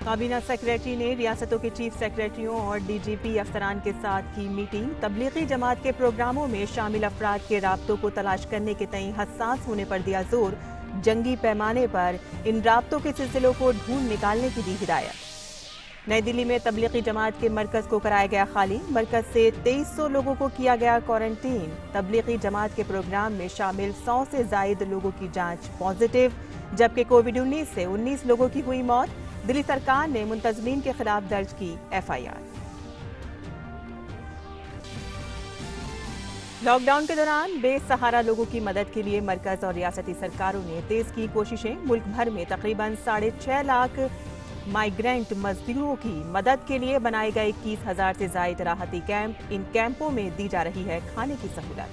काबीना सेक्रेटरी ने रियासतों के चीफ सेक्रेटरियों और डीजीपी अफसरान के साथ की मीटिंग। तबलीगी जमात के प्रोग्रामों में शामिल अफराद के राब्तों को तलाश करने के तई हसास होने पर दिया जोर। जंगी पैमाने पर इन राब्तों के सिलसिलों को ढूंढ निकालने की दी हिदायत। नई दिल्ली में तबलीगी जमात के मरकज को कराया गया खाली। मरकज से 2300 लोगों को किया गया क्वारंटीन। तबलीगी जमात के प्रोग्राम में शामिल 100 से जायद लोगों की जांच पॉजिटिव, जबकि कोविड-19 से 19 लोगों की हुई मौत। दिल्ली सरकार ने मुंतजमीन के खिलाफ दर्ज की एफआईआर। लॉकडाउन के दौरान बेसहारा लोगों की मदद के लिए मरकज और रियासती सरकारों ने तेज की कोशिशें। मुल्क भर में तकरीबन 6.5 लाख माइग्रेंट मजदूरों की मदद के लिए बनाए गए 21,000 से जायद राहती कैंप। इन कैंपों में दी जा रही है खाने की सहूलत।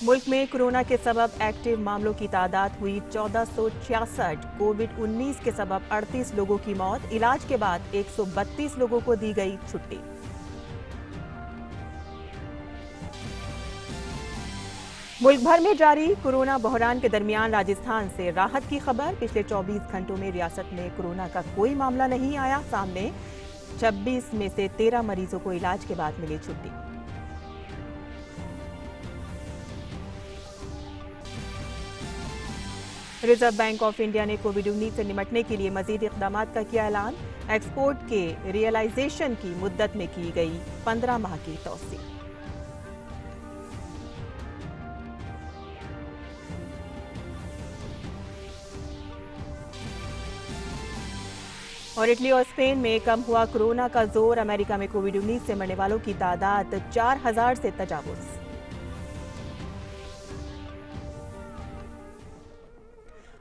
मुल्क में कोरोना के सबब एक्टिव मामलों की तादाद हुई 1466। कोविड-19 के सबब 38 लोगों की मौत। इलाज के बाद 132 लोगों को दी गई छुट्टी। मुल्क भर में जारी कोरोना बहरान के दरमियान राजस्थान से राहत की खबर। पिछले 24 घंटों में रियासत में कोरोना का कोई मामला नहीं आया सामने। 26 में से 13 मरीजों को इलाज के बाद मिली छुट्टी। रिजर्व बैंक ऑफ इंडिया ने कोविड-19 से निपटने के लिए मजीद इकदाम का किया ऐलान। एक्सपोर्ट के रियलाइजेशन की मुद्दत में की गई 15 माह की तौसीह। और इटली और स्पेन में कम हुआ कोरोना का जोर। अमेरिका में कोविड-19 से मरने वालों की तादाद 4000 से तजावुज।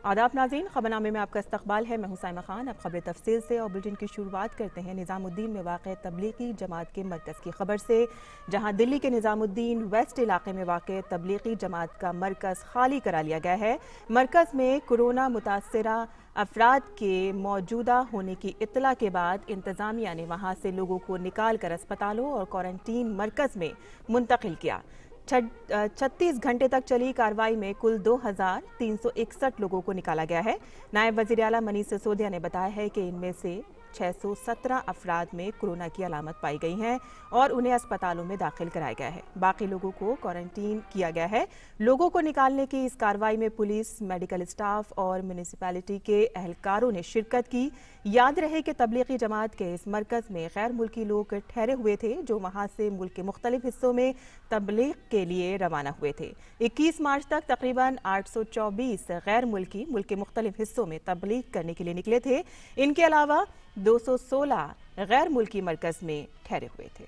आदाब नाज़रीन, खबरनामे में आपका इस्तकबाल है। मैं हुसैमा खान। अब खबर तफसील से और बुलेटिन की शुरुआत करते हैं निज़ामुद्दीन में वाक़ तबलीगी जमात के मरकज़ की खबर से, जहां दिल्ली के निज़ामुद्दीन वेस्ट इलाके में वाक़ तबलीगी जमात का मरकज़ खाली करा लिया गया है। मरकज़ में कोरोना मुतासरा अफराद के मौजूदा होने की इत्तला के बाद इंतज़ामिया ने वहां से लोगों को निकाल कर अस्पतालों और क्वारंटीन मरकज़ में मुंतकिल किया। 36 घंटे तक चली कार्रवाई में कुल 2361 लोगों को निकाला गया है। नायब वज़ीर आला मनीष सिसोदिया ने बताया है कि इनमें से 617 अफराद में कोरोना की अलामत पाई गई हैं और उन्हें अस्पतालों में दाखिल कराया गया है। बाकी लोगों को क्वारंटीन किया गया है। लोगों को निकालने की इस कार्रवाई में पुलिस, मेडिकल स्टाफ और म्यूनिसिपैलिटी के अहलकारों ने शिरकत की। याद रहे कि तबलीगी जमात के इस मरकज़ में गैर मुल्की लोग ठहरे हुए थे, जो वहाँ से मुल्क के मुख्तलिफ हिस्सों में तबलीग के लिए रवाना हुए थे। 21 मार्च तक तकरीबन 824 गैर मुल्की मुल्क के मुख्तलिफ हिस्सों में तबलीग करने के लिए निकले थे। इनके अलावा 216 गैर मुल्की मरकज़ में ठहरे हुए थे।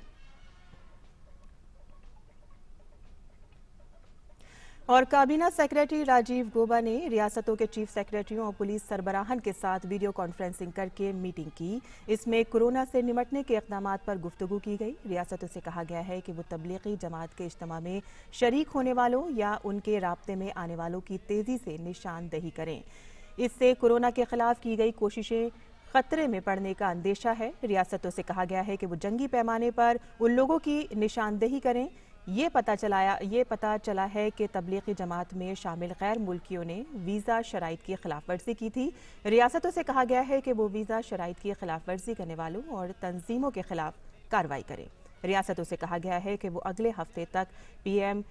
और काबीना सेक्रेटरी राजीव गौबा ने रियासतों के चीफ सेक्रेटरियों और पुलिस सरबराहन के साथ वीडियो कॉन्फ्रेंसिंग करके मीटिंग की। इसमें कोरोना से निपटने के इक़दामात पर गुफ्तगू की गई। रियासतों से कहा गया है कि वो तबलीगी जमात के इज्तिमा में शरीक होने वालों या उनके राब्ते में आने वालों की तेज़ी से निशानदही करें। इससे कोरोना के खिलाफ की गई कोशिशें खतरे में पड़ने का अंदेशा है। रियासतों से कहा गया है कि वो जंगी पैमाने पर उन लोगों की निशानदेही करें। ये पता चला है कि तबलीगी जमात में शामिल गैर मुल्कियों ने वीज़ा शराइत की खिलाफ वर्जी की थी। रियासतों से कहा गया है कि वो वीज़ा शराइत की खिलाफ वर्जी करने वालों और तंजीमों के खिलाफ कार्रवाई करें। रियासतों से कहा गया है कि वो अगले हफ्ते तक PM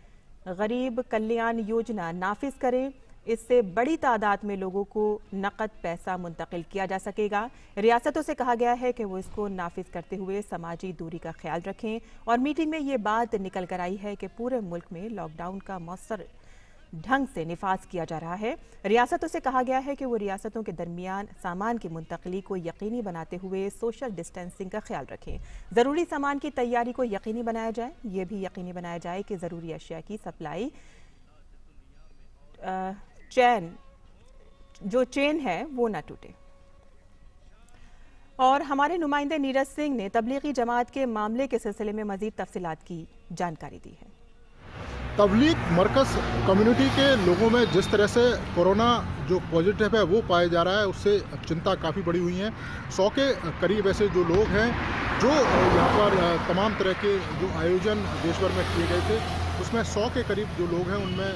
गरीब कल्याण योजना नाफिज करें। इससे बड़ी तादाद में लोगों को नकद पैसा मुंतकिल किया जा सकेगा। रियासतों से कहा गया है कि वो इसको नाफिज करते हुए समाजी दूरी का ख्याल रखें। और मीटिंग में ये बात निकल कर आई है कि पूरे मुल्क में लॉकडाउन का मौसर ढंग से निफाज किया जा रहा है। रियासतों से कहा गया है कि वो रियासतों के दरमियान सामान की मुंतकली को यकीनी बनाते हुए सोशल डिस्टेंसिंग का ख्याल रखें। ज़रूरी सामान की तैयारी को यकीनी बनाया जाए। ये भी यकीनी बनाया जाए कि ज़रूरी अशिया की सप्लाई चेन है वो ना टूटे। और हमारे नुमाइंदे नीरज सिंह ने तबलीगी जमात के मामले के सिलसिले में मजीद तफसीलात की जानकारी दी है। तबलीग मरकज़ कम्युनिटी के लोगों में जिस तरह से कोरोना जो पॉजिटिव है वो पाया जा रहा है, उससे चिंता काफ़ी बड़ी हुई है। 100 के करीब ऐसे जो लोग हैं जो यहाँ पर तमाम तरह के जो आयोजन देश भर में किए गए थे, उसमें 100 के करीब जो लोग हैं उनमें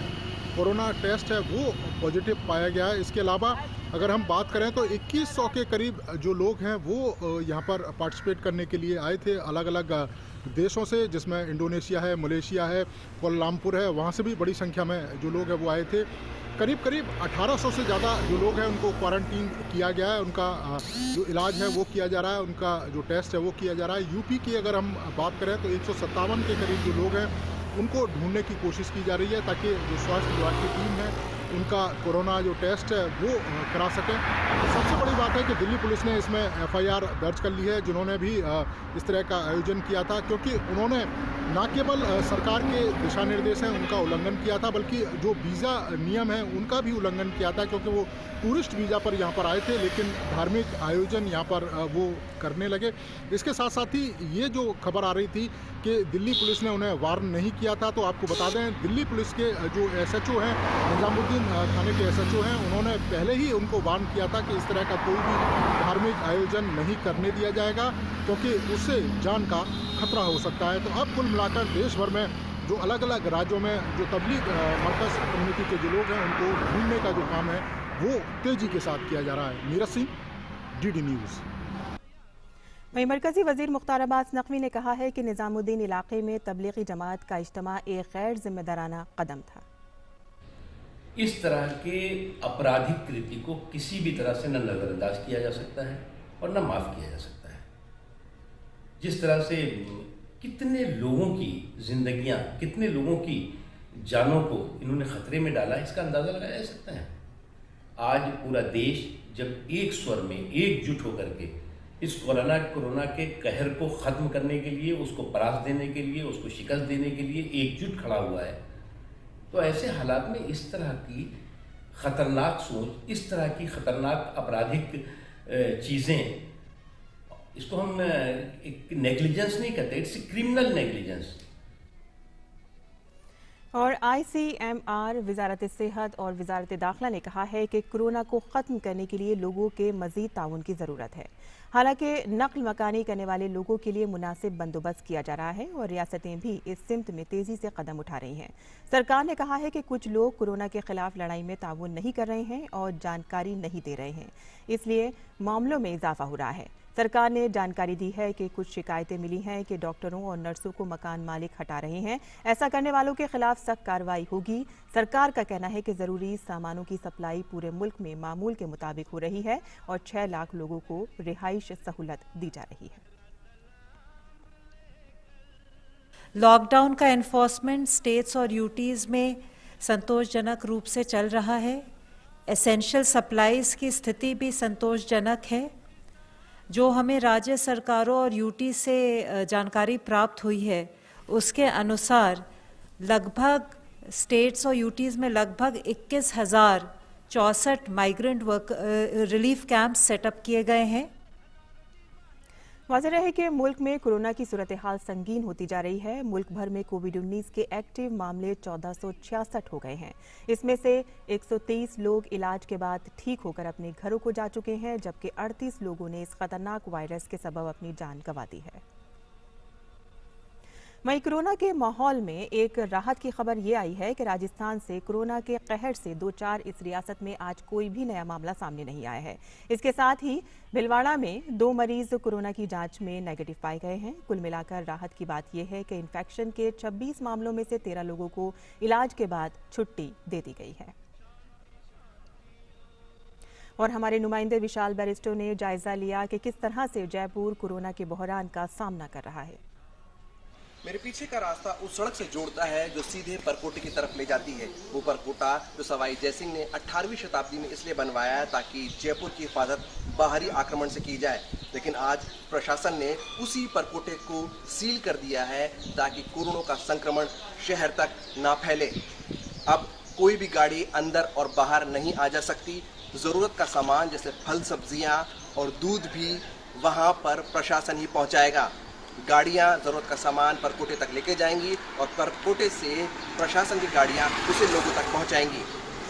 कोरोना टेस्ट है वो पॉजिटिव पाया गया है। इसके अलावा अगर हम बात करें तो 2100 के करीब जो लोग हैं वो यहाँ पर पार्टिसिपेट करने के लिए आए थे अलग अलग देशों से, जिसमें इंडोनेशिया है, मलेशिया है, कोलालमपुर है, वहाँ से भी बड़ी संख्या में जो लोग हैं वो आए थे। करीब 1800 से ज़्यादा जो लोग हैं उनको क्वारंटीन किया गया है, उनका जो इलाज है वो किया जा रहा है, उनका जो टेस्ट है वो किया जा रहा है। यूपी की अगर हम बात करें तो 157 के करीब जो लोग हैं उनको ढूंढने की कोशिश की जा रही है ताकि जो स्वास्थ्य विभाग की टीम है उनका कोरोना जो टेस्ट है वो करा सकें। सबसे बड़ी बात है कि दिल्ली पुलिस ने इसमें FIR दर्ज कर ली है, जिन्होंने भी इस तरह का आयोजन किया था, क्योंकि उन्होंने न केवल सरकार के दिशा निर्देश हैं उनका उल्लंघन किया था, बल्कि जो वीज़ा नियम है उनका भी उल्लंघन किया था, क्योंकि वो टूरिस्ट वीज़ा पर यहाँ पर आए थे लेकिन धार्मिक आयोजन यहाँ पर वो करने लगे। इसके साथ साथ ही ये जो खबर आ रही थी कि दिल्ली पुलिस ने उन्हें वार्न नहीं किया था, तो आपको बता दें दिल्ली पुलिस के जो SHO हैं, निजामुद्दीन थाने के SHO हैं, उन्होंने पहले ही उनको वार्न किया था कि इस तरह का कोई भी धार्मिक आयोजन नहीं करने दिया जाएगा, क्योंकि उससे जान का खतरा हो सकता है। तो अब कुल मिलाकर देश भर में जो अलग अलग राज्यों में जो तबलीग मरकज़ कम्युनिटी के जो लोग हैं उनको ढूंढने का जो काम है वो तेज़ी के साथ किया जा रहा है। Neeraj Singh, DD news. वहीं मरकजी वजीर मुख्तार अब्बास नकवी ने कहा है कि निजामुद्दीन इलाके में तबलीगी जमात का इज्तिमा एक गैर जिम्मेदाराना कदम था। इस तरह के आपराधिक कृत्य को किसी भी तरह से न नज़रअंदाज किया जा सकता है और न माफ़ किया जा सकता है। जिस तरह से कितने लोगों की जिंदगियां, कितने लोगों की जानों को इन्होंने खतरे में डाला, इसका अंदाज़ा लगाया जा सकता है। आज पूरा देश जब एक स्वर में एकजुट होकर के इस कोरोना के कहर को ख़त्म करने के लिए, उसको परास्त देने के लिए, उसको शिकस्त देने के लिए एकजुट खड़ा हुआ है, तो ऐसे हालात में इस तरह की ख़तरनाक सोच, इस तरह की ख़तरनाक आपराधिक चीज़ें, इसको हम एक नेग्लिजेंस नहीं कहते, इट्स क्रिमिनल नेग्लिजेंस। और ICMR, वजारत सेहत और वजारत दाखिला ने कहा है कि कोरोना को ख़त्म करने के लिए लोगों के मज़ीद ताउन की ज़रूरत है। हालांकि नकल मकानी करने वाले लोगों के लिए मुनासिब बंदोबस्त किया जा रहा है और रियासतें भी इस सिमत में तेज़ी से कदम उठा रही हैं। सरकार ने कहा है कि कुछ लोग कोरोना के खिलाफ लड़ाई में ताउन नहीं कर रहे हैं और जानकारी नहीं दे रहे हैं, इसलिए मामलों में इजाफा हो रहा है। सरकार ने जानकारी दी है कि कुछ शिकायतें मिली हैं कि डॉक्टरों और नर्सों को मकान मालिक हटा रहे हैं। ऐसा करने वालों के खिलाफ सख्त कार्रवाई होगी। सरकार का कहना है कि ज़रूरी सामानों की सप्लाई पूरे मुल्क में मामूल के मुताबिक हो रही है और 6 लाख लोगों को रिहाइश सहूलत दी जा रही है। लॉकडाउन का एनफोर्समेंट स्टेट्स और यूटीज़ में संतोषजनक रूप से चल रहा है। एसेंशियल सप्लाईज़ की स्थिति भी संतोषजनक है। जो हमें राज्य सरकारों और यूटी से जानकारी प्राप्त हुई है उसके अनुसार लगभग स्टेट्स और यूटीज़ में लगभग 21,064 माइग्रेंट रिलीफ कैंप सेटअप किए गए हैं। वाज़ेह है कि मुल्क में कोरोना की सूरत हाल संगीन होती जा रही है। मुल्क भर में कोविड-19 के एक्टिव मामले 1466 हो गए हैं। इसमें से 123 लोग इलाज के बाद ठीक होकर अपने घरों को जा चुके हैं, जबकि 38 लोगों ने इस खतरनाक वायरस के सबब अपनी जान गंवा दी है। वहीं कोरोना के माहौल में एक राहत की खबर ये आई है कि राजस्थान से कोरोना के कहर से 2-4 इस रियासत में आज कोई भी नया मामला सामने नहीं आया है। इसके साथ ही भिलवाड़ा में 2 मरीज कोरोना की जांच में नेगेटिव पाए गए हैं। कुल मिलाकर राहत की बात यह है कि इन्फेक्शन के 26 मामलों में से 13 लोगों को इलाज के बाद छुट्टी दे दी गई है। और हमारे नुमाइंदे विशाल बैरिस्टो ने जायजा लिया कि किस तरह से जयपुर कोरोना के बहरान का सामना कर रहा है। मेरे पीछे का रास्ता उस सड़क से जोड़ता है जो सीधे परकोटे की तरफ ले जाती है। वो परकोटा जो सवाई जयसिंह ने 18वीं शताब्दी में इसलिए बनवाया है ताकि जयपुर की हिफाजत बाहरी आक्रमण से की जाए, लेकिन आज प्रशासन ने उसी परकोटे को सील कर दिया है ताकि कोरोना का संक्रमण शहर तक ना फैले। अब कोई भी गाड़ी अंदर और बाहर नहीं आ जा सकती। ज़रूरत का सामान जैसे फल सब्जियाँ और दूध भी वहाँ पर प्रशासन ही पहुँचाएगा। गाड़ियां ज़रूरत का सामान परकोटे तक लेके जाएंगी और परकोटे से प्रशासन की गाड़ियां उसे लोगों तक पहुंचाएंगी।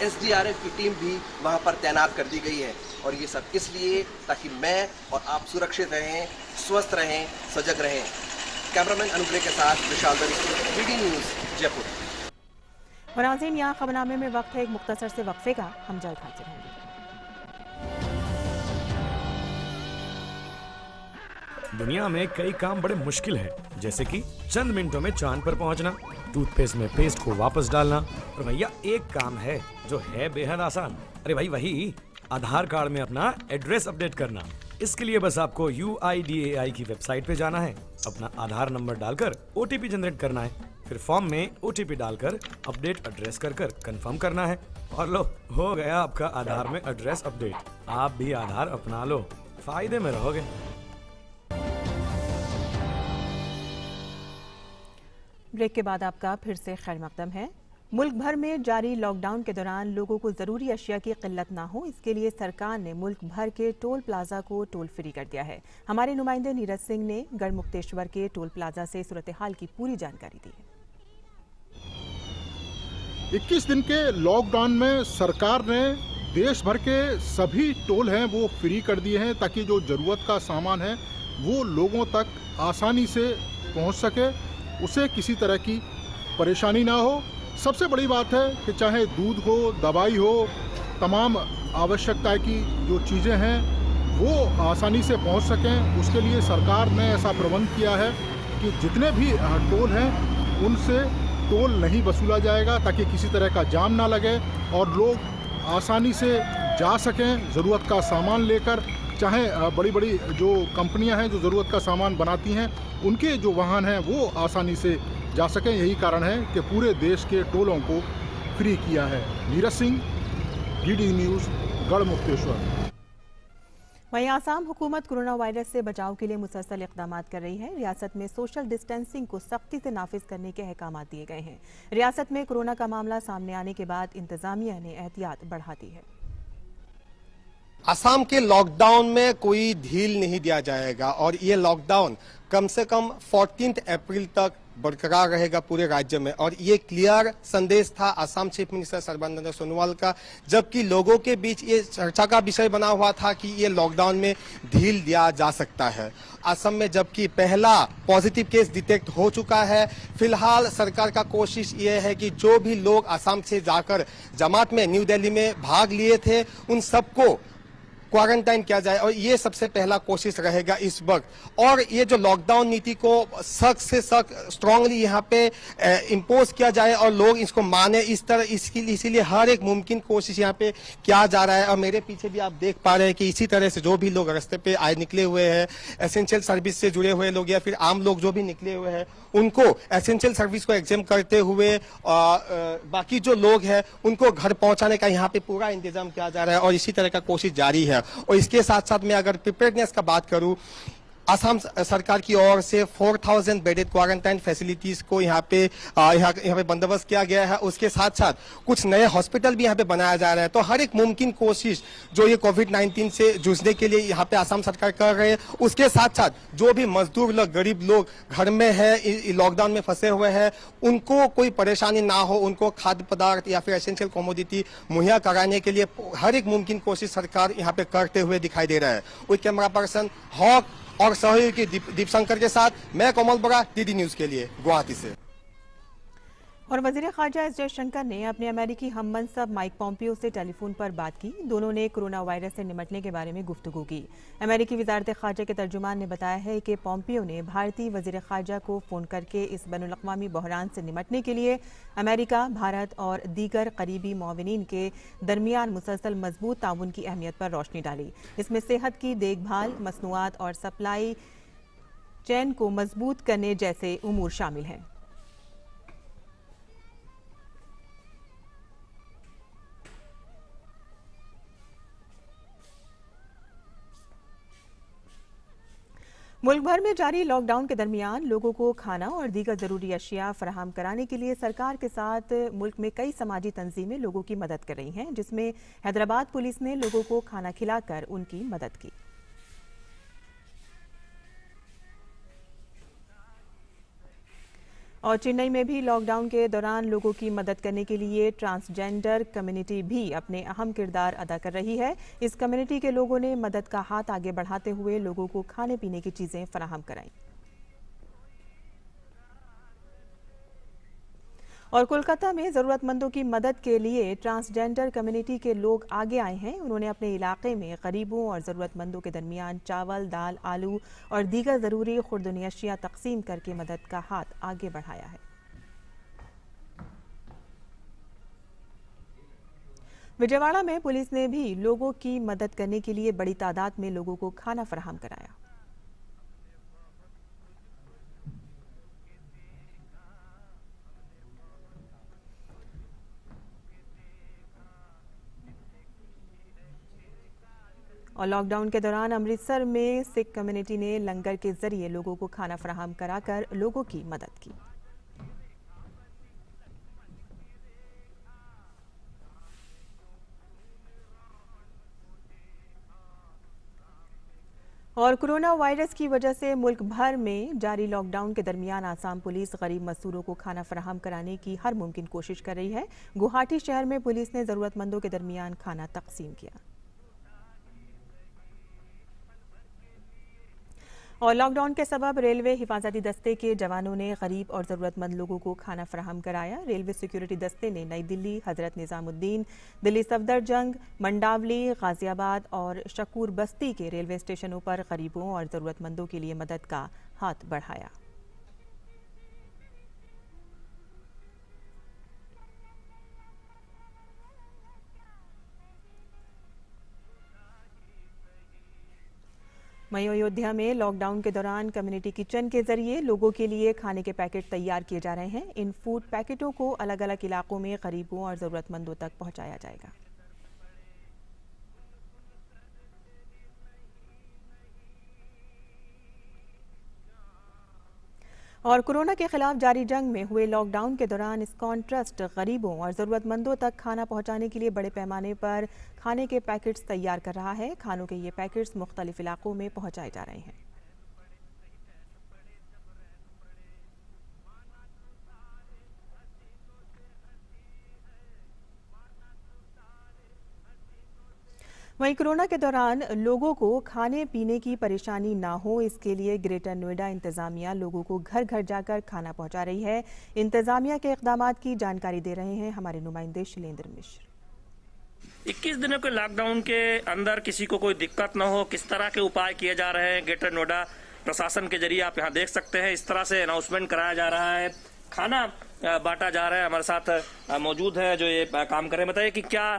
SDRF की टीम भी वहां पर तैनात कर दी गई है और ये सब इसलिए ताकि मैं और आप सुरक्षित रहें, स्वस्थ रहें, सजग रहें। कैमरामैन अनुग्रह के साथ विशाल बैरिस्टो, DD न्यूज़, जयपुर। और नाज़रीन, यहाँ खबरनामे में वक्त है एक मुख्तसर से वक्फे का। हम जल्द हाजिर होंगे। दुनिया में कई काम बड़े मुश्किल हैं, जैसे कि चंद मिनटों में चांद पर पहुंचना, टूथपेस्ट में पेस्ट को वापस डालना। और भैया एक काम है जो है बेहद आसान। अरे भाई वही आधार कार्ड में अपना एड्रेस अपडेट करना। इसके लिए बस आपको UIDAI की वेबसाइट पे जाना है, अपना आधार नंबर डालकर OTP जनरेट करना है, फिर फॉर्म में OTP डालकर अपडेट एड्रेस कर कंफर्म करना है, और लो हो गया आपका आधार में एड्रेस अपडेट। आप भी आधार अपना लो, फायदे में रहोगे। ब्रेक के बाद आपका फिर से खैर मकदम है। मुल्क भर में जारी लॉकडाउन के दौरान लोगों को ज़रूरी अशिया की किल्लत ना हो, इसके लिए सरकार ने मुल्क भर के टोल प्लाजा को टोल फ्री कर दिया है। हमारे नुमाइंदे नीरज सिंह ने गढ़मुक्तेश्वर के टोल प्लाजा से सूरत हाल की पूरी जानकारी दी है। 21 दिन के लॉकडाउन में सरकार ने देश भर के सभी टोल हैं वो फ्री कर दिए हैं, ताकि जो ज़रूरत का सामान है वो लोगों तक आसानी से पहुंच सके, उसे किसी तरह की परेशानी ना हो। सबसे बड़ी बात है कि चाहे दूध हो, दवाई हो, तमाम आवश्यकता की जो चीज़ें हैं वो आसानी से पहुंच सकें। उसके लिए सरकार ने ऐसा प्रबंध किया है कि जितने भी टोल हैं उनसे टोल नहीं वसूला जाएगा, ताकि किसी तरह का जाम ना लगे और लोग आसानी से जा सकें ज़रूरत का सामान लेकर। चाहे बड़ी बड़ी जो कंपनियां हैं जो ज़रूरत का सामान बनाती हैं, उनके जो वाहन हैं वो आसानी से जा सकें। यही कारण है कि पूरे देश के टोलों को फ्री किया है। Neeraj Singh, DD news, Garhmukteshwar. वहीं आसाम हुकूमत कोरोना वायरस से बचाव के लिए मुसलसल इक़दामात कर रही है। रियासत में सोशल डिस्टेंसिंग को सख्ती से नाफिज करने के अहकाम दिए गए हैं। रियासत में कोरोना का मामला सामने आने के बाद इंतजामिया ने एहतियात बढ़ा दी है। असम के लॉकडाउन में कोई ढील नहीं दिया जाएगा और ये लॉकडाउन कम से कम 14 अप्रैल तक बरकरार रहेगा पूरे राज्य में। और ये क्लियर संदेश था असम चीफ मिनिस्टर सर्बानंद सोनोवाल का, जबकि लोगों के बीच ये चर्चा का विषय बना हुआ था कि ये लॉकडाउन में ढील दिया जा सकता है। असम में जबकि पहला पॉजिटिव केस डिटेक्ट हो चुका है, फिलहाल सरकार का कोशिश ये है कि जो भी लोग असम से जाकर जमात में न्यू दिल्ली में भाग लिए थे उन सबको क्वारंटाइन किया जाए, और ये सबसे पहला कोशिश रहेगा इस वक्त। और ये जो लॉकडाउन नीति को सख्त से सख्त स्ट्रांगली यहाँ पे इम्पोज किया जाए और लोग इसको माने, इस तरह इसीलिए हर एक मुमकिन कोशिश यहाँ पे किया जा रहा है। और मेरे पीछे भी आप देख पा रहे हैं कि इसी तरह से जो भी लोग रास्ते पे आए निकले हुए हैं, एसेंशियल सर्विस से जुड़े हुए लोग या फिर आम लोग जो भी निकले हुए हैं, उनको एसेंशियल सर्विस को एग्जाम करते हुए बाकी जो लोग हैं उनको घर पहुंचाने का यहाँ पे पूरा इंतजाम किया जा रहा है और इसी तरह का कोशिश जारी है। और इसके साथ साथ मैं अगर प्रिपेयर्डनेस का बात करूं, असम सरकार की ओर से 4000 बेडेड क्वारंटाइन फैसिलिटीज को यहाँ पे बंदोबस्त किया गया है। उसके साथ साथ कुछ नए हॉस्पिटल भी यहाँ पे बनाया जा रहा है। तो हर एक मुमकिन कोशिश जो ये कोविड-19 से जूझने के लिए यहाँ पे असम सरकार कर रहे हैं, उसके साथ साथ जो भी मजदूर लोग, गरीब लोग घर में है, लॉकडाउन में फंसे हुए हैं, उनको कोई परेशानी ना हो, उनको खाद्य पदार्थ या फिर एसेंशियल कमोडिटी मुहैया कराने के लिए हर एक मुमकिन कोशिश सरकार यहाँ पे करते हुए दिखाई दे रहा है। वही कैमरा पर्सन हॉक और सहयोगी दीपशंकर के साथ मैं कोमल बरा, DD न्यूज के लिए गुवाहाटी से। और वज़ीर ख़ारजा एस जयशंकर ने अपने अमेरिकी हममनसब माइक पॉम्पियो से टेलीफोन पर बात की। दोनों ने कोरोना वायरस से निमटने के बारे में गुफ्तगू की। अमेरिकी वज़ारत ख़ारजा के तर्जुमान ने बताया है कि पॉम्पियो ने भारतीय वज़ीर ख़ारजा को फ़ोन करके इस बैनुल-अक़वामी बहरान से निमटने के लिए अमेरिका, भारत और दीगर करीबी मुआविनीन के दरमियान मुसलसल मजबूत ताउन की अहमियत पर रोशनी डाली। इसमें सेहत की देखभाल, मसनूआत और सप्लाई चेन को मजबूत करने जैसे उमूर शामिल हैं। मुल्क भर में जारी लॉकडाउन के दरमियान लोगों को खाना और दीगर ज़रूरी अशिया फराहम कराने के लिए सरकार के साथ मुल्क में कई समाजी तंजीमें लोगों की मदद कर रही हैं, जिसमें हैदराबाद पुलिस ने लोगों को खाना खिलाकर उनकी मदद की। और चेन्नई में भी लॉकडाउन के दौरान लोगों की मदद करने के लिए ट्रांसजेंडर कम्युनिटी भी अपने अहम किरदार अदा कर रही है। इस कम्युनिटी के लोगों ने मदद का हाथ आगे बढ़ाते हुए लोगों को खाने पीने की चीजें फराहम कराईं। और कोलकाता में ज़रूरतमंदों की मदद के लिए ट्रांसजेंडर कम्युनिटी के लोग आगे आए हैं। उन्होंने अपने इलाके में गरीबों और ज़रूरतमंदों के दरमियान चावल, दाल, आलू और दीगर ज़रूरी खुर्दनी अशिया तकसीम करके मदद का हाथ आगे बढ़ाया है। विजयवाड़ा में पुलिस ने भी लोगों की मदद करने के लिए बड़ी तादाद में लोगों को खाना फराहम कराया। और लॉकडाउन के दौरान अमृतसर में सिख कम्युनिटी ने लंगर के जरिए लोगों को खाना फराहम कराकर लोगों की मदद की। और कोरोना वायरस की वजह से मुल्क भर में जारी लॉकडाउन के दरमियान आसाम पुलिस गरीब मजदूरों को खाना फराहम कराने की हर मुमकिन कोशिश कर रही है। गुवाहाटी शहर में पुलिस ने जरूरतमंदों के दरमियान खाना तकसीम किया। और लॉकडाउन के सबब रेलवे हिफाजती दस्ते के जवानों ने गरीब और ज़रूरतमंद लोगों को खाना फराहम कराया। रेलवे सिक्योरिटी दस्ते ने नई दिल्ली, हजरत निजामुद्दीन, दिल्ली सफदरजंग, मंडावली, गाजियाबाद और शकूर बस्ती के रेलवे स्टेशनों पर गरीबों और ज़रूरतमंदों के लिए मदद का हाथ बढ़ाया। वहीं अयोध्या में लॉकडाउन के दौरान कम्युनिटी किचन के जरिए लोगों के लिए खाने के पैकेट तैयार किए जा रहे हैं। इन फूड पैकेटों को अलग अलग इलाकों में गरीबों और ज़रूरतमंदों तक पहुंचाया जाएगा। और कोरोना के खिलाफ जारी जंग में हुए लॉकडाउन के दौरान इस्कॉन ट्रस्ट गरीबों और ज़रूरतमंदों तक खाना पहुंचाने के लिए बड़े पैमाने पर खाने के पैकेट्स तैयार कर रहा है। खानों के ये पैकेट्स मुख्तलिफ इलाकों में पहुंचाए जा रहे हैं। वहीं कोरोना के दौरान लोगों को खाने पीने की परेशानी ना हो, इसके लिए ग्रेटर नोएडा इंतजामिया लोगों को घर घर जाकर खाना पहुंचा रही है। इंतजामिया के इक़दामात की जानकारी दे रहे हैं हमारे नुमाइंदे शैलेंद्र मिश्र। 21 दिनों के लॉकडाउन के अंदर किसी को कोई दिक्कत न हो, किस तरह के उपाय किए जा रहे हैं ग्रेटर नोएडा प्रशासन के जरिए आप यहाँ देख सकते हैं। इस तरह से अनाउंसमेंट कराया जा रहा है, खाना बांटा जा रहा है। हमारे साथ मौजूद है जो ये काम कर रहे हैं। बताइए कि क्या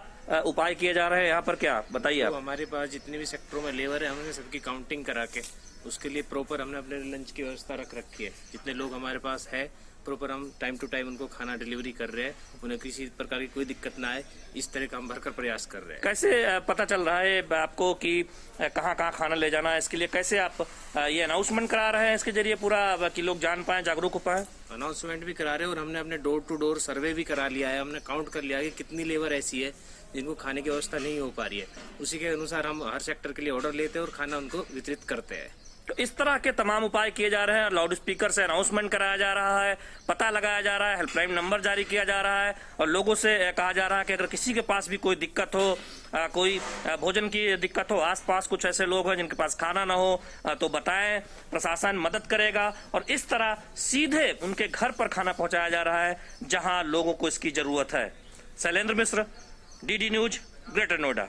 उपाय किए जा रहे हैं यहाँ पर, क्या बताइए आप। तो हमारे पास जितने भी सेक्टरों में लेबर है, हमने सबकी काउंटिंग करा के उसके लिए प्रॉपर हमने अपने लंच की व्यवस्था रख रखी है। जितने लोग हमारे पास है प्रॉपर हम टाइम टू टाइम उनको खाना डिलीवरी कर रहे हैं, उन्हें किसी प्रकार की कोई दिक्कत ना आए, इस तरह का हम भरकर प्रयास कर रहे हैं। कैसे पता चल रहा है आपको कि कहाँ कहाँ खाना ले जाना है? इसके लिए कैसे आप ये अनाउंसमेंट करा रहे हैं इसके जरिए पूरा, कि लोग जान पाए, जागरूक हो पाए? अनाउंसमेंट भी करा रहे हैं और हमने अपने डोर टू डोर सर्वे भी करा लिया है। हमने काउंट कर लिया है कि कितनी लेबर ऐसी है जिनको खाने की व्यवस्था नहीं हो पा रही है। उसी के अनुसार हम हर सेक्टर के लिए ऑर्डर लेते हैं और खाना उनको वितरित करते हैं। तो इस तरह के तमाम उपाय किए जा रहे हैं। लाउड स्पीकर से अनाउंसमेंट कराया जा रहा है, पता लगाया जा रहा है, हेल्पलाइन नंबर जारी किया जा रहा है और लोगों से कहा जा रहा है कि अगर किसी के पास भी कोई दिक्कत हो, कोई भोजन की दिक्कत हो, आसपास कुछ ऐसे लोग हैं जिनके पास खाना ना हो तो बताएं, प्रशासन मदद करेगा। और इस तरह सीधे उनके घर पर खाना पहुंचाया जा रहा है जहां लोगों को इसकी जरूरत है। शैलेंद्र मिश्र, डीडी न्यूज, ग्रेटर नोएडा।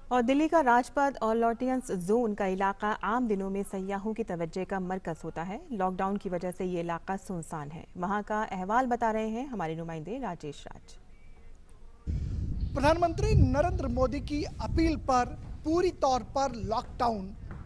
और दिल्ली का राजपथ और लॉटियंस जोन का इलाका आम दिनों में सयाहों की तवज्जो का मरकज होता है। लॉकडाउन की वजह से ये इलाका सुनसान है। वहां का अहवाल बता रहे हैं हमारे नुमाइंदे राजेश राज। प्रधानमंत्री नरेंद्र मोदी की अपील पर पूरी तौर पर लॉकडाउन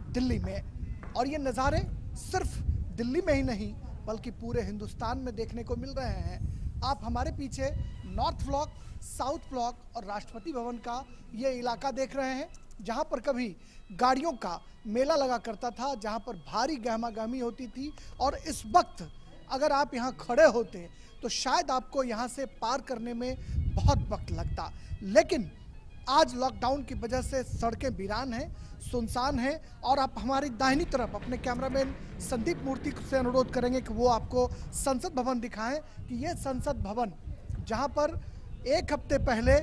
दिल्ली में, और ये नज़ारे सिर्फ दिल्ली में ही नहीं बल्कि पूरे हिंदुस्तान में देखने को मिल रहे हैं। आप हमारे पीछे नॉर्थ ब्लॉक, साउथ ब्लॉक और राष्ट्रपति भवन का ये इलाका देख रहे हैं, जहां पर कभी गाड़ियों का मेला लगा करता था, जहां पर भारी गहमा गहमी होती थी। और इस वक्त अगर आप यहां खड़े होते तो शायद आपको यहां से पार करने में बहुत वक्त लगता। लेकिन आज लॉकडाउन की वजह से सड़कें वीरान हैं, सुनसान हैं। और आप हमारी दाहिनी तरफ अपने कैमरामैन संदीप मूर्ति से अनुरोध करेंगे कि वो आपको संसद भवन दिखाएं कि ये संसद भवन जहां पर एक हफ्ते पहले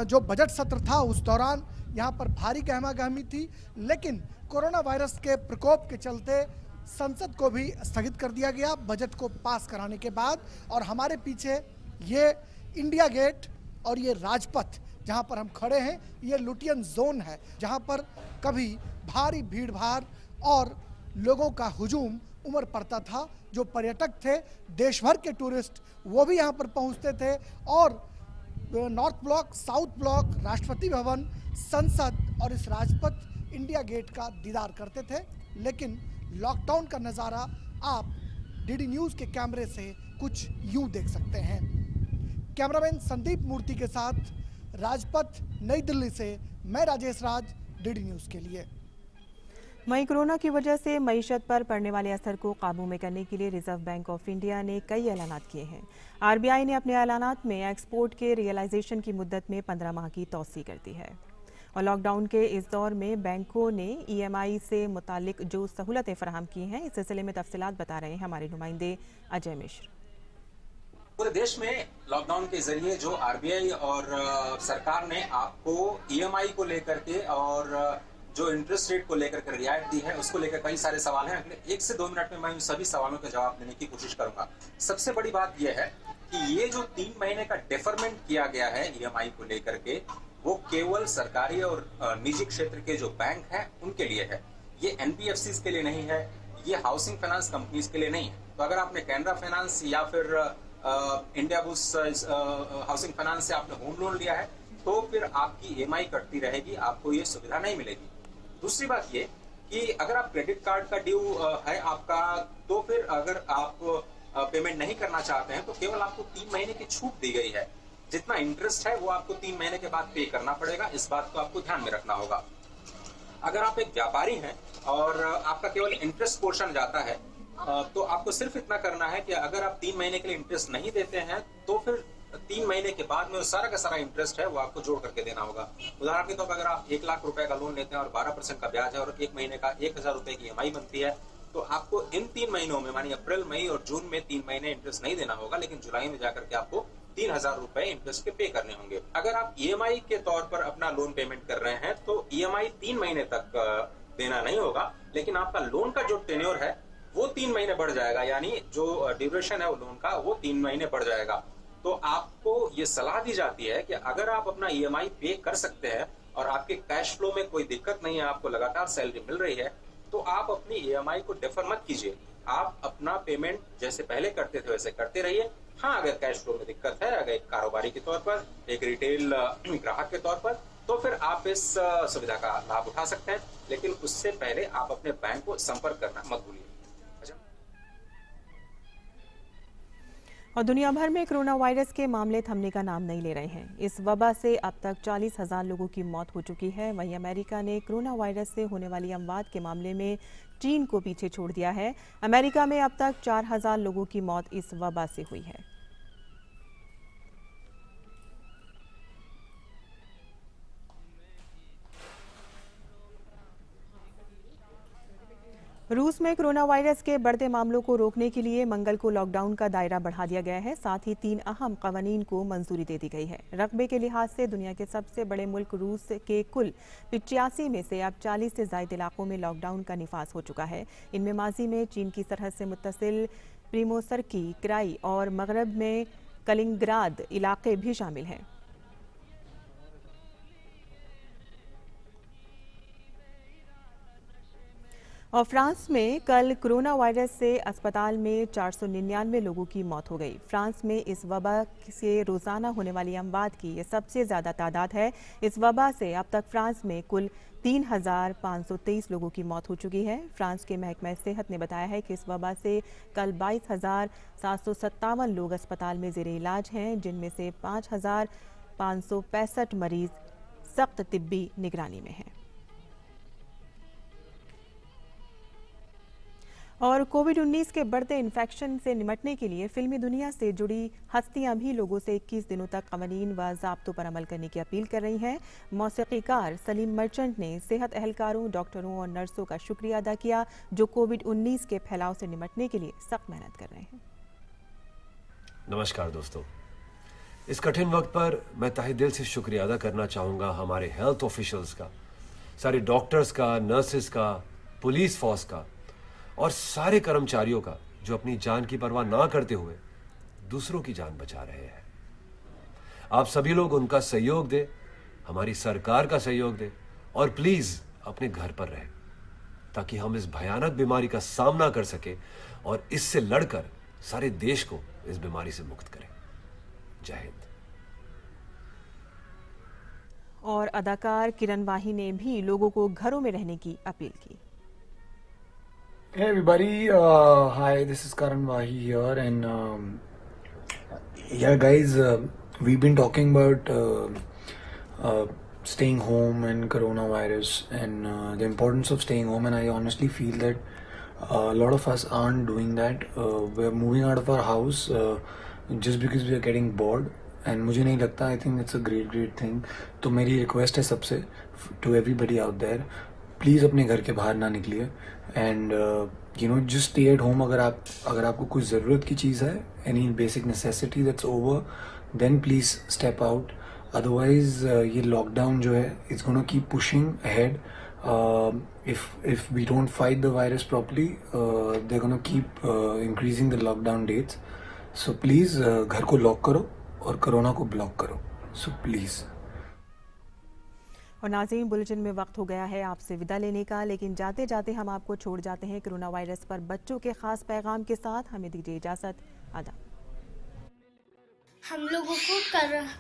जो बजट सत्र था उस दौरान यहाँ पर भारी गहमा गहमी थी, लेकिन कोरोना वायरस के प्रकोप के चलते संसद को भी स्थगित कर दिया गया बजट को पास कराने के बाद। और हमारे पीछे ये इंडिया गेट और ये राजपथ जहां पर हम खड़े हैं, ये लुटियन जोन है जहां पर कभी भारी भीड़ भाड़ और लोगों का हुजूम उमड़ पड़ता था। जो पर्यटक थे, देश भर के टूरिस्ट, वो भी यहाँ पर पहुँचते थे और north block, south block, Rashtrapati Bhavan, संसद और इस राजपथ इंडिया गेट का दीदार करते थे। लेकिन लॉकडाउन का नज़ारा आप डीडी न्यूज़ के कैमरे से कुछ यूं देख सकते हैं। कैमरामैन संदीप मूर्ति के साथ राजपथ, नई दिल्ली से मैं राजेश राज, डीडी न्यूज़ के लिए। वहीं कोरोना की वजह से मईशत पर पड़ने वाले असर को काबू में करने के लिए रिजर्व बैंक ऑफ इंडिया ने कई ऐलानात किए हैं। आरबीआई ने अपने ऐलानात में एक्सपोर्ट के रियलाइजेशन की मुद्दत में 15 माह की तौसी कर दी है। और लॉकडाउन के इस दौर में बैंकों ने ईएमआई से मुतालिक जो सहूलतें फराहम की हैं, इस सिलसिले में तफसीलात बता रहे हैं हमारे नुमाइंदे अजय मिश्र। पूरे देश में लॉकडाउन के जरिए जो आरबीआई और सरकार ने आपको ईएमआई को लेकर के और जो इंटरेस्ट रेट को लेकर के रियायत दी है, उसको लेकर कई सारे सवाल हैं। अगले 1 से 2 मिनट में मैं उन सभी सवालों के जवाब देने की कोशिश करूंगा। सबसे बड़ी बात यह है कि ये जो 3 महीने का डेफरमेंट किया गया है ईएमआई को लेकर के, वो केवल सरकारी और निजी क्षेत्र के जो बैंक हैं उनके लिए है। ये एनबीएफसीज के लिए नहीं है, ये हाउसिंग फाइनेंस कंपनीज के लिए नहीं है। तो अगर आपने कैनरा फाइनेंस या फिर इंडिया बुल्स हाउसिंग फाइनेंस से आपने होम लोन लिया है, तो फिर आपकी ईएमआई कटती रहेगी, आपको ये सुविधा नहीं मिलेगी। दूसरी बात ये कि अगर आप क्रेडिट कार्ड का ड्यू है आपका, तो फिर अगर आप पेमेंट नहीं करना चाहते हैं तो केवल आपको 3 महीने की छूट दी गई है। जितना इंटरेस्ट है वो आपको 3 महीने के बाद पे करना पड़ेगा। इस बात को आपको ध्यान में रखना होगा। अगर आप एक व्यापारी हैं और आपका केवल इंटरेस्ट पोर्शन जाता है, तो आपको सिर्फ इतना करना है कि अगर आप 3 महीने के लिए इंटरेस्ट नहीं देते हैं तो फिर 3 महीने के बाद में सारा का सारा इंटरेस्ट है वो आपको जोड़ करके देना होगा। उदाहरण के तौर पर अगर आप 1 लाख रुपए का लोन लेते हैं और 12% का ब्याज है और 1 महीने का 1000 रुपए की ईएमआई बनती है, तो आपको इन 3 महीनों में, मानिए अप्रैल, मई और जून में 3 महीने इंटरेस्ट नहीं देना होगा, लेकिन जुलाई में जाकर के आपको 3000 रुपए इंटरेस्ट के पे करने होंगे। अगर आप ईएमआई के तौर पर अपना लोन पेमेंट कर रहे हैं तो ईएमआई 3 महीने तक देना नहीं होगा, लेकिन आपका लोन का जो टेन्योर है वो 3 महीने बढ़ जाएगा, यानी जो ड्यूरेशन है वो लोन का वो 3 महीने बढ़ जाएगा। तो आपको ये सलाह दी जाती है कि अगर आप अपना ईएमआई पे कर सकते हैं और आपके कैश फ्लो में कोई दिक्कत नहीं है, आपको लगातार सैलरी मिल रही है, तो आप अपनी ईएमआई को डेफर मत कीजिए। आप अपना पेमेंट जैसे पहले करते थे वैसे करते रहिए। हाँ, अगर कैश फ्लो में दिक्कत है, अगर एक कारोबारी के तौर पर, एक रिटेल ग्राहक के तौर पर, तो फिर आप इस सुविधा का लाभ उठा सकते हैं, लेकिन उससे पहले आप अपने बैंक को संपर्क करना मत भूलिए। और दुनिया भर में कोरोना वायरस के मामले थमने का नाम नहीं ले रहे हैं। इस वबा से अब तक 40,000 लोगों की मौत हो चुकी है। वहीं अमेरिका ने कोरोना वायरस से होने वाली अमवात के मामले में चीन को पीछे छोड़ दिया है। अमेरिका में अब तक 4,000 लोगों की मौत इस वबा से हुई है। रूस में कोरोना वायरस के बढ़ते मामलों को रोकने के लिए मंगल को लॉकडाउन का दायरा बढ़ा दिया गया है। साथ ही 3 अहम कवानीन को मंजूरी दे दी गई है। रकबे के लिहाज से दुनिया के सबसे बड़े मुल्क रूस के कुल 85 में से अब 40 से ज्यादा इलाकों में लॉकडाउन का निफाज हो चुका है। इनमें माजी में चीन की सरहद से मुत्तसिल प्रिमोसर्की, क्राई और मगरब में कलिंगराद इलाके भी शामिल हैं। और फ्रांस में कल कोरोना वायरस से अस्पताल में 499 लोगों की मौत हो गई। फ्रांस में इस वबा से रोजाना होने वाली अमवात की ये सबसे ज्यादा तादाद है। इस वबा से अब तक फ्रांस में कुल 3,523 लोगों की मौत हो चुकी है। फ्रांस के महकमा सेहत ने बताया है कि इस वबा से कल 22,757 लोग अस्पताल में जेरे इलाज हैं, जिनमें से 5,565 मरीज सख्त तिब्बी निगरानी में हैं। और कोविड-19 के बढ़ते इन्फेक्शन से निपटने के लिए फिल्मी दुनिया से जुड़ी हस्तियां भी लोगों से 21 दिनों तक कवानीन व ज़ाब्तों पर अमल करने की अपील कर रही हैं। मौसीकीकार सलीम मर्चेंट ने सेहत एहलकारों, डॉक्टरों और नर्सों का शुक्रिया अदा किया, जो कोविड-19 के फैलाव से निपटने के लिए सख्त मेहनत कर रहे हैं। नमस्कार दोस्तों, इस कठिन वक्त पर मैं तहे दिल से शुक्रिया अदा करना चाहूँगा हमारे हेल्थ ऑफिशियल्स का, सारे डॉक्टर्स का, नर्सेस का, पुलिस फोर्स का, और सारे कर्मचारियों का जो अपनी जान की परवाह ना करते हुए दूसरों की जान बचा रहे हैं। आप सभी लोग उनका सहयोग दें, हमारी सरकार का सहयोग दें और प्लीज अपने घर पर रहें ताकि हम इस भयानक बीमारी का सामना कर सके और इससे लड़कर सारे देश को इस बीमारी से मुक्त करें। जय हिंद। और अदाकार किरण वाही ने भी लोगों को घरों में रहने की अपील की। Hey everybody, hi, this is Karan Wahi here, and yeah guys, we've been talking about staying home and coronavirus and the importance of staying home, and I honestly feel that a lot of us aren't doing that. We're moving out of our house just because we are getting bored, and मुझे नहीं लगता, I think it's a great thing. तो मेरी request है सबसे, to everybody out there, please अपने घर के बाहर ना निकलिए and you know just stay at home. अगर आपको कुछ ज़रूरत की चीज़ है, any basic necessity that's over, then please step out. Otherwise ये लॉकडाउन जो है it's gonna keep pushing ahead. if we don't fight the virus properly, they're gonna keep increasing the lockdown dates. So please घर को lock करो और corona को block करो। So please। और नाज़रीन, बुलेटिन में वक्त हो गया है आपसे विदा लेने का, लेकिन जाते जाते हम आपको छोड़ जाते हैं कोरोना वायरस पर बच्चों के खास पैगाम के साथ। हमें दीजिए इजाज़त। आदाब। हम लोगों को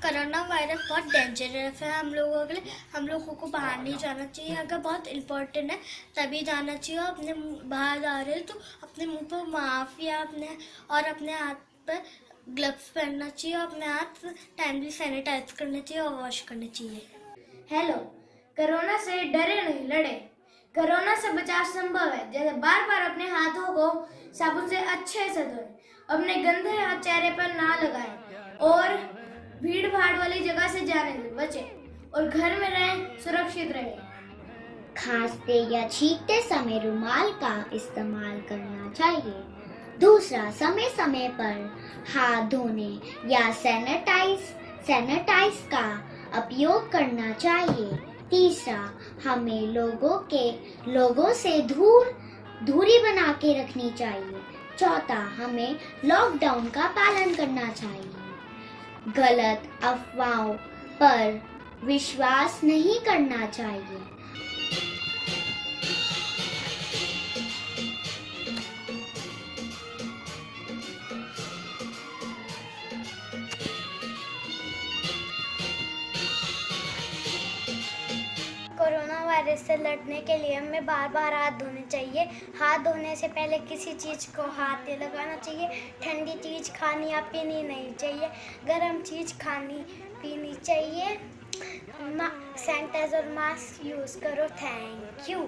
कोरोना वायरस बहुत डेंजरस है हम लोगों के लिए। हम लोगों को बाहर नहीं जाना चाहिए, अगर बहुत इम्पोर्टेंट है तभी जाना चाहिए। अपने बाहर जा रहे हैं तो अपने मुंह पर मास्क या अपने हाथ पर ग्लव्स पहनना चाहिए और अपने हाथ टाइमली सैनिटाइज करने चाहिए और वॉश करने चाहिए। हेलो, कोरोना से डरे नहीं, लड़े। कोरोना से बचाव संभव है, जैसे बार बार अपने हाथों को साबुन से अच्छे से धोएं, अपने गंदे हाथ चेहरे पर ना लगाएं और भीड़ भाड़ वाली जगह से जाने से बचें और घर में रहें, सुरक्षित रहें। खांसते या छींकते समय रुमाल का इस्तेमाल करना चाहिए। दूसरा, समय समय पर हाथ धोने या सैनिटाइज का उपयोग करना चाहिए। तीसरा, हमें लोगों से दूरी बना के रखनी चाहिए। चौथा, हमें लॉकडाउन का पालन करना चाहिए। गलत अफवाहों पर विश्वास नहीं करना चाहिए। कोरोना वायरस से लड़ने के लिए हमें बार बार हाथ धोने चाहिए। हाथ धोने से पहले किसी चीज़ को हाथ नहीं लगाना चाहिए। ठंडी चीज़ खानी या पीनी नहीं चाहिए। गर्म चीज़ खानी पीनी चाहिए। सैनिटाइजर मास्क यूज़ करो। Thank you.